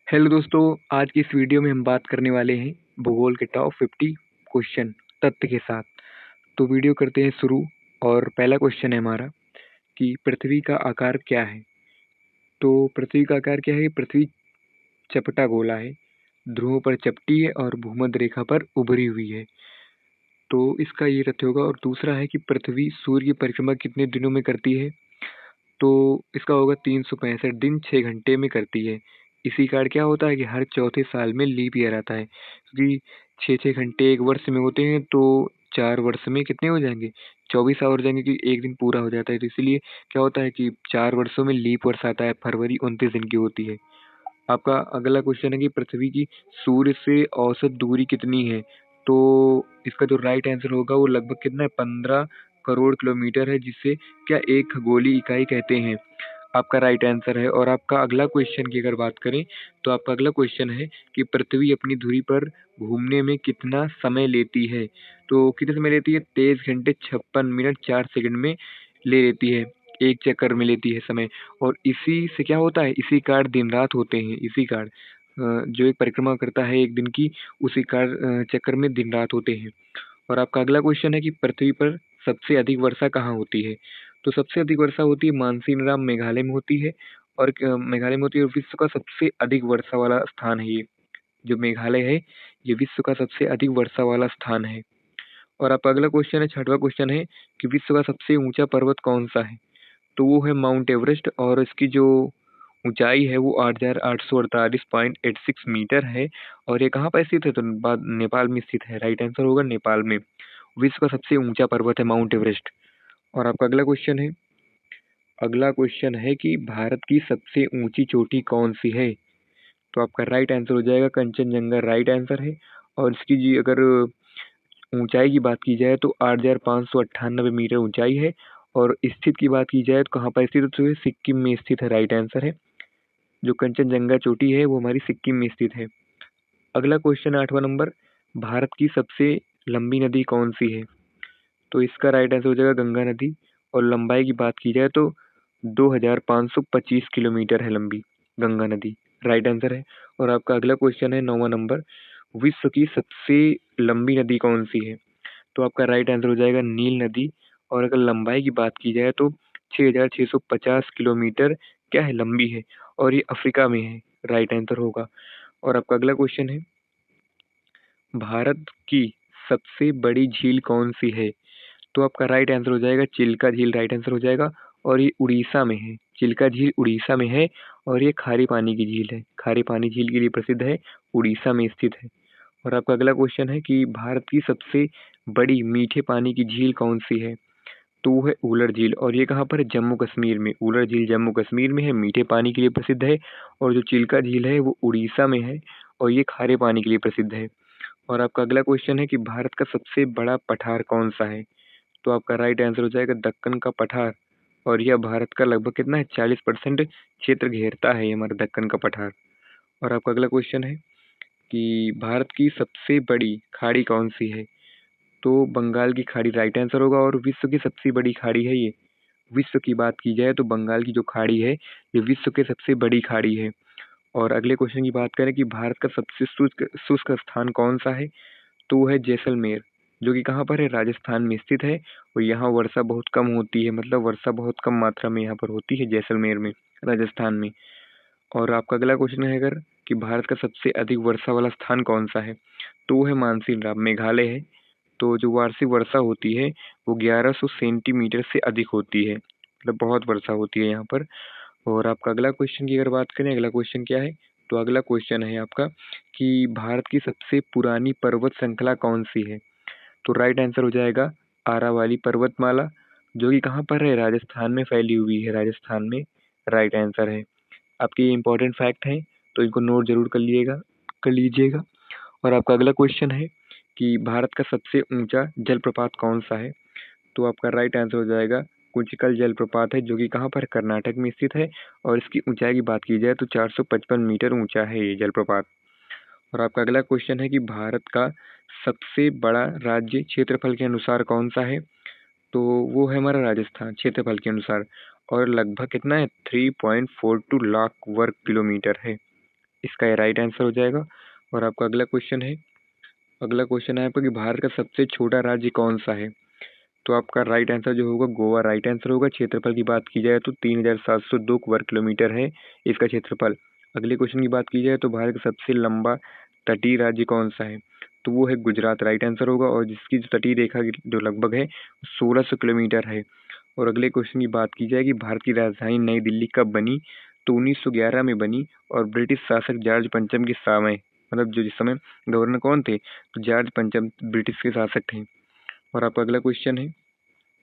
Hello दोस्तों, आज की इस वीडियो में हम बात करने वाले हैं भूगोल के टॉप 50 क्वेश्चन तथ्य के साथ। तो वीडियो करते हैं शुरू। और पहला क्वेश्चन है हमारा कि पृथ्वी का आकार क्या है। तो पृथ्वी का आकार क्या है? पृथ्वी चपटा गोला है, ध्रुवों पर चपटी है और भूमध्य रेखा पर उभरी हुई है। तो इसका ये तथ्य होगा। और दूसरा है कि पृथ्वी सूर्य की परिक्रमा कितने दिनों में करती है। तो इसका होगा 365 दिन 6 घंटे में करती है। इसी कारण क्या होता है कि हर चौथे साल में लीप ईयर आता है, क्योंकि 6 6 घंटे एक वर्ष में होते हैं। तो 4 वर्ष में कितने हो जाएंगे? 24 आवर हो जाएंगे, कि एक दिन पूरा हो जाता है। तो इसीलिए क्या होता है कि 4 वर्षों में लीप वर्ष आता है। फरवरी 29 दिन की होती है। आपका अगला क्वेश्चन है कि पृथ्वी की सूर्य से औसत दूरी कितनी है। तो इसका जो राइट आंसर होगा वो लगभग कितना है? 15 करोड़ किलोमीटर है, जिसे क्या एक खगोलीय इकाई कहते हैं। आपका राइट आंसर है। और आपका अगला क्वेश्चन की अगर बात करें, तो आपका अगला क्वेश्चन है कि पृथ्वी अपनी धुरी पर घूमने में कितना समय लेती है। तो कितने समय लेती है? 23 घंटे 56 मिनट 4 सेकंड में ले लेती है। एक चक्कर में लेती है समय। और इसी से क्या होता है, इसी कारण दिन रात होते हैं। इसी कारण जो एक परिक्रमा करता है एक दिन की, उसी कारण चक्कर में दिन रात होते हैं। और आपका अगला क्वेश्चन है कि पृथ्वी पर सबसे अधिक वर्षा कहाँ होती है। तो सबसे अधिक वर्षा होती है मानसीनराम, मेघालय में होती है। और मेघालय में होती है। और विश्व का सबसे अधिक वर्षा वाला स्थान है ये। जो मेघालय है, ये विश्व का सबसे अधिक वर्षा वाला स्थान है। और आपका अगला क्वेश्चन है, छठवां क्वेश्चन है कि विश्व का सबसे ऊंचा पर्वत कौन सा है। तो वो है माउंट एवरेस्ट। और इसकी जो ऊंचाई है वो 8,848.86 मीटर है। और ये कहाँ पर स्थित है? तो नेपाल में स्थित है। राइट आंसर होगा नेपाल में। विश्व का सबसे ऊंचा पर्वत है माउंट एवरेस्ट। और आपका अगला क्वेश्चन है कि भारत की सबसे ऊंची चोटी कौन सी है। तो आपका राइट आंसर हो जाएगा कंचनजंगा। राइट आंसर है। और इसकी जी अगर ऊंचाई की बात की जाए तो 8,598 मीटर ऊंचाई है। और स्थित की बात की जाए तो कहाँ पर स्थित है? तो ये सिक्किम में स्थित है। राइट आंसर है। जो कंचनजंगा चोटी है वो हमारी सिक्किम में स्थित है। अगला क्वेश्चन 8वां नंबर, भारत की सबसे लंबी नदी कौन सी है। तो इसका राइट आंसर हो जाएगा गंगा नदी। और लंबाई की बात की जाए तो 2,525 किलोमीटर है लंबी गंगा नदी। राइट आंसर है। और आपका अगला क्वेश्चन है 9वां नंबर, विश्व की सबसे लंबी नदी कौन सी है। तो आपका राइट आंसर हो जाएगा नील नदी। और अगर लंबाई की बात की जाए तो 6,650 किलोमीटर क्या है? लंबी है। और ये अफ्रीका में है। राइट आंसर होगा। और आपका अगला क्वेश्चन है, भारत की सबसे बड़ी झील कौन सी है। तो आपका राइट आंसर हो जाएगा चिल्का झील। राइट आंसर हो जाएगा। और ये उड़ीसा में है। चिल्का झील उड़ीसा में है। और ये खारे पानी की झील है। खारे पानी झील के लिए प्रसिद्ध है। उड़ीसा में स्थित है। और आपका अगला क्वेश्चन है कि भारत की सबसे बड़ी मीठे पानी की झील कौन सी है। तो वो है उलर झील। और ये कहाँ पर है? जम्मू कश्मीर में। उलर झील जम्मू कश्मीर में है, मीठे पानी के लिए प्रसिद्ध है। और जो चिल्का झील है वो उड़ीसा में है। और ये खारे पानी के लिए प्रसिद्ध है। और आपका अगला क्वेश्चन है कि भारत का सबसे बड़ा पठार कौन सा है। तो आपका राइट आंसर हो जाएगा दक्कन का पठार। और यह भारत का लगभग कितना है? 40% क्षेत्र घेरता है ये हमारा दक्कन का पठार। और आपका अगला क्वेश्चन है कि भारत की सबसे बड़ी खाड़ी कौन सी है। तो बंगाल की खाड़ी राइट आंसर होगा। और विश्व की सबसे बड़ी खाड़ी है ये। विश्व की बात की जाए तो बंगाल की जो खाड़ी है ये विश्व की सबसे बड़ी खाड़ी है। और अगले क्वेश्चन की बात करें कि भारत का सबसे शुष्क शुष्क स्थान कौन सा है। तो वो है जैसलमेर, जो कि कहाँ पर है? राजस्थान में स्थित है। और यहाँ वर्षा बहुत कम होती है, मतलब वर्षा बहुत कम मात्रा में यहाँ पर होती है जैसलमेर में, राजस्थान में। और आपका अगला क्वेश्चन है अगर कि भारत का सबसे अधिक वर्षा वाला स्थान कौन सा है। तो वो है मानसीन मेघालय है। तो जो वार्षिक वर्षा होती है वो 1100 सेंटीमीटर से अधिक होती है, मतलब बहुत वर्षा होती है यहाँ पर। और आपका अगला क्वेश्चन की अगर बात करें, अगला क्वेश्चन क्या है। तो अगला क्वेश्चन है आपका कि भारत की सबसे पुरानी पर्वत श्रृंखला कौन सी है। तो राइट आंसर हो जाएगा आरावली पर्वतमाला, जो कि कहाँ पर है? राजस्थान में फैली हुई है। राजस्थान में राइट आंसर है। आपके ये इंपॉर्टेंट फैक्ट हैं, तो इनको नोट जरूर कर लीजिएगा। और आपका अगला क्वेश्चन है कि भारत का सबसे ऊंचा जलप्रपात कौन सा है। तो आपका राइट आंसर हो जाएगा कुंचिकल जलप्रपात है, जो कि कहाँ पर? कर्नाटक में स्थित है। और इसकी ऊंचाई की बात की जाए तो 455 मीटर ऊंचा है ये जलप्रपात। और आपका अगला क्वेश्चन है कि भारत का सबसे बड़ा राज्य क्षेत्रफल के अनुसार कौन सा है। तो वो है हमारा राजस्थान, क्षेत्रफल के अनुसार। और लगभग कितना है? 3.42 लाख वर्ग किलोमीटर है। इसका ये राइट आंसर हो जाएगा। और आपका अगला क्वेश्चन है, आपका कि भारत का सबसे छोटा राज्य कौन सा है? तो आपका राइट आंसर जो होगा गोवा राइट आंसर होगा। क्षेत्रफल की बात की जाए तो 3702 वर्ग किलोमीटर है इसका क्षेत्रफल। अगले क्वेश्चन की बात की जाए तो भारत का सबसे लंबा तटीय राज्य कौन सा है? तो वो है गुजरात राइट आंसर होगा, और जिसकी जो तटीय रेखा जो लगभग है 1600 किलोमीटर है। और अगले क्वेश्चन की बात की जाए कि भारत की राजधानी नई दिल्ली कब बनी? तो 1911 में बनी, और ब्रिटिश शासक जॉर्ज पंचम के समय, मतलब जो जिस समय गवर्नर कौन थे? तो जॉर्ज पंचम ब्रिटिश के शासक थे। और आपका अगला क्वेश्चन है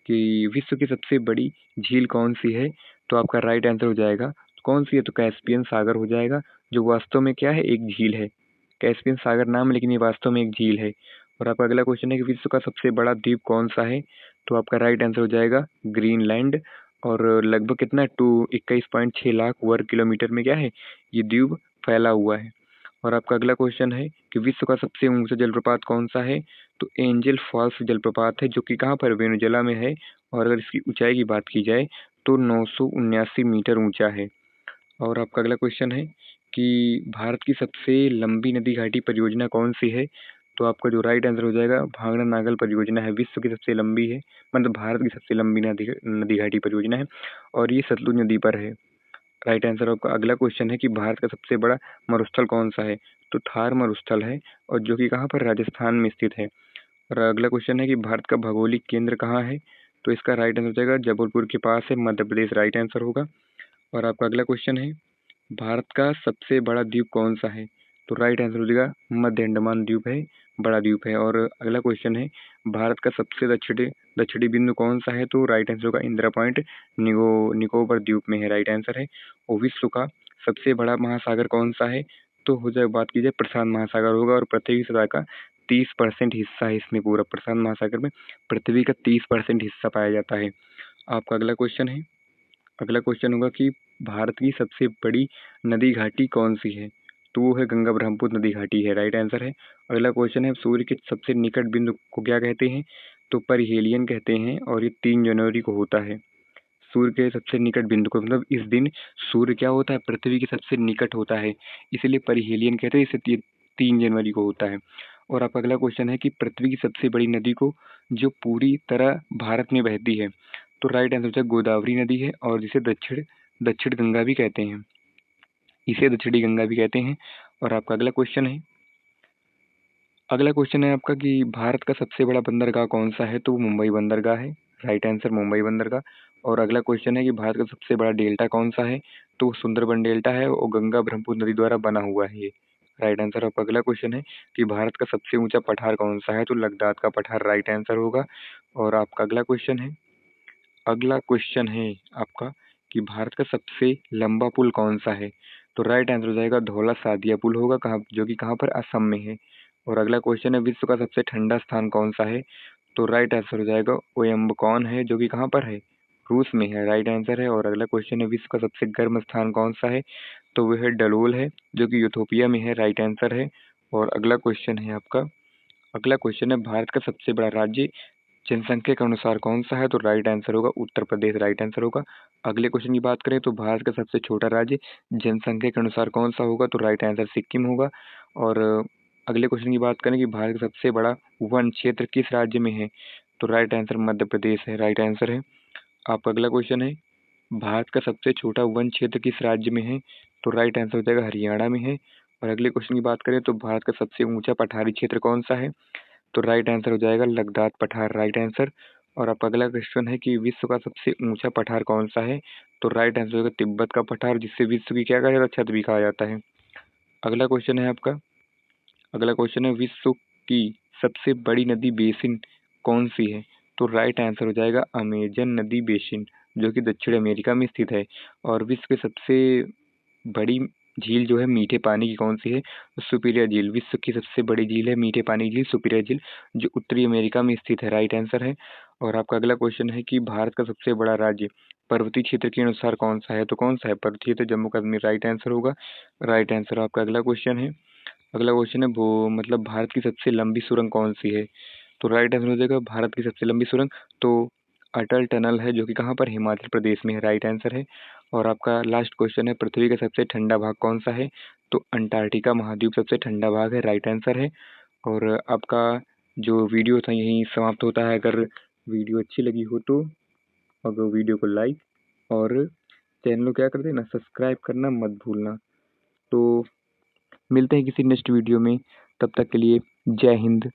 कि विश्व की सबसे बड़ी झील कौन सी है? तो आपका राइट आंसर हो जाएगा, तो कौन सी है? तो कैस्पियन सागर हो जाएगा, जो वास्तव में क्या है? एक झील है। कैस्पियन सागर नाम है, लेकिन ये वास्तव में एक झील है। और आपका अगला क्वेश्चन है कि विश्व का सबसे बड़ा द्वीप कौन सा है? तो आपका राइट आंसर हो जाएगा ग्रीनलैंड। और लगभग कितना 21.6 लाख वर्ग किलोमीटर में क्या है? ये द्वीप फैला हुआ है। और आपका अगला क्वेश्चन है कि विश्व का सबसे ऊंचा जलप्रपात कौन सा है? तो एंजल फॉल्स जलप्रपात है, जो कि कहाँ पर? वेनेजुएला में है। और अगर इसकी ऊंचाई की बात की जाए तो 979 मीटर ऊंचा है। और आपका अगला क्वेश्चन है कि भारत की सबसे लंबी नदी घाटी परियोजना कौन सी है? तो आपका जो राइट आंसर हो जाएगा भांगड़ा नागल परियोजना है, विश्व की सबसे लंबी है, मतलब भारत की सबसे लंबी नदी घाटी परियोजना है, और ये सतलुज नदी पर है। राइट आंसर आपका अगला क्वेश्चन है कि भारत का सबसे बड़ा मरुस्थल कौन सा है? तो थार मरुस्थल है, और जो कि कहाँ पर? राजस्थान में स्थित है। और अगला क्वेश्चन है कि भारत का भौगोलिक केंद्र कहाँ है? तो इसका राइट आंसर हो जाएगा जबलपुर के पास है, मध्य प्रदेश राइट आंसर होगा। और आपका अगला क्वेश्चन है भारत का सबसे बड़ा द्वीप कौन सा है? तो राइट आंसर हो जाएगा मध्य अंडमान द्वीप है, बड़ा द्वीप है। और अगला क्वेश्चन है भारत का सबसे दक्षिणी दक्षिणी बिंदु कौन सा है? तो राइट आंसर होगा इंदिरा पॉइंट, निकोबार द्वीप में है, राइट आंसर है। और विश्व का सबसे बड़ा महासागर कौन सा है? तो हो जाए बात कीजिए प्रशांत महासागर होगा, और पृथ्वी सतह का 30% हिस्सा है इसमें, पूरा प्रशांत महासागर में पृथ्वी का 30% हिस्सा पाया जाता है। आपका अगला क्वेश्चन है, अगला क्वेश्चन होगा कि भारत की सबसे बड़ी नदी घाटी कौन सी है? तो वो है गंगा ब्रह्मपुत्र नदी घाटी है, राइट आंसर है। अगला क्वेश्चन है सूर्य के सबसे निकट बिंदु को क्या कहते हैं? तो परिहेलियन कहते हैं, और ये 3 जनवरी को होता है। सूर्य के सबसे निकट बिंदु को, मतलब इस दिन सूर्य क्या होता है? पृथ्वी के सबसे निकट होता है, इसलिए परिहेलियन कहते हैं। इसे 3 जनवरी को होता है। और आपका अगला क्वेश्चन है कि पृथ्वी की सबसे बड़ी नदी को जो पूरी तरह भारत में बहती है, तो राइट आंसर है गोदावरी नदी है, और जिसे दक्षिण दक्षिण गंगा भी कहते हैं, इसे दक्षिणी गंगा भी कहते हैं। और आपका अगला क्वेश्चन है, अगला क्वेश्चन है आपका कि भारत का सबसे बड़ा बंदरगाह कौन सा है? तो वो मुंबई बंदरगाह है, राइट आंसर मुंबई बंदरगाह। और अगला क्वेश्चन है कि भारत का सबसे बड़ा डेल्टा कौन सा है? तो वो सुंदरबन डेल्टा है, और गंगा ब्रह्मपुत्र नदी द्वारा बना हुआ है ये, राइट आंसर। आपका अगला क्वेश्चन है कि भारत का सबसे ऊंचा पठार कौन सा है? तो लद्दाख का पठार राइट आंसर होगा। और आपका अगला क्वेश्चन है, अगला क्वेश्चन है आपका कि भारत का सबसे लंबा पुल कौन सा है? तो राइट आंसर हो जाएगा धौला सादिया पुल होगा, कहाँ? जो कि कहाँ पर? असम में है। और अगला क्वेश्चन है विश्व का सबसे ठंडा स्थान कौन सा है? तो राइट आंसर हो जाएगा ओयम्बकॉन है, जो कि कहाँ पर है? रूस में है, राइट आंसर है। और अगला क्वेश्चन है विश्व का सबसे गर्म स्थान कौन सा है? तो वह है डलोल है, जो कि यूथोपिया में है, राइट आंसर है। और अगला क्वेश्चन है आपका, अगला क्वेश्चन है भारत का सबसे बड़ा राज्य जनसंख्या के अनुसार कौन सा है? तो राइट आंसर होगा उत्तर प्रदेश, राइट आंसर होगा। अगले क्वेश्चन की बात करें तो भारत का सबसे छोटा राज्य जनसंख्या के अनुसार कौन सा होगा? तो राइट आंसर सिक्किम होगा। और अगले क्वेश्चन की बात करें कि भारत का सबसे बड़ा वन क्षेत्र किस राज्य में है? तो राइट आंसर मध्य प्रदेश है, राइट आंसर है। आपका अगला क्वेश्चन है भारत का सबसे छोटा वन क्षेत्र किस राज्य में है? तो राइट आंसर हो जाएगा हरियाणा में है। और अगले क्वेश्चन की बात करें तो भारत का सबसे ऊंचा पठारी क्षेत्र कौन सा है? तो राइट आंसर हो जाएगा लद्दाख पठार, राइट आंसर। और आपका अगला क्वेश्चन है कि विश्व का सबसे ऊंचा पठार कौन सा है? तो राइट आंसर होगा तिब्बत का पठार, जिससे विश्व की क्या कहा जाता है? छत भी कहा जाता है। अगला क्वेश्चन है आपका, अगला क्वेश्चन है विश्व की सबसे बड़ी नदी बेसिन कौन सी है? तो राइट आंसर हो जाएगा अमेजन नदी बेसिन, जो कि दक्षिण अमेरिका में स्थित है। और विश्व के सबसे बड़ी झील जो है मीठे पानी की कौन सी है? तो सुपीरियर झील, विश्व की सबसे बड़ी झील है मीठे पानी की झील सुपीरियर झील, जो उत्तरी अमेरिका में स्थित है, राइट आंसर है। और आपका अगला क्वेश्चन है कि भारत का सबसे बड़ा राज्य पर्वतीय क्षेत्र के अनुसार कौन सा है? तो कौन सा है? पर्वतीय क्षेत्र जम्मू कश्मीर, राइट आंसर होगा, राइट आंसर। आपका अगला क्वेश्चन है, अगला क्वेश्चन है वो मतलब भारत की सबसे लंबी सुरंग कौन सी है? तो राइट आंसर हो जाएगा भारत की सबसे लंबी सुरंग तो अटल टनल है, जो कि कहाँ पर? हिमाचल प्रदेश में है, राइट आंसर है। और आपका लास्ट क्वेश्चन है पृथ्वी का सबसे ठंडा भाग कौन सा है? तो अंटार्कटिका महाद्वीप सबसे ठंडा भाग है, राइट आंसर है। और आपका जो वीडियो था यहीं समाप्त होता है। अगर वीडियो अच्छी लगी हो तो अगर वीडियो को लाइक और चैनल को क्या कर देना, सब्सक्राइब करना मत भूलना। तो मिलते हैं किसी नेक्स्ट वीडियो में, तब तक के लिए जय हिंद।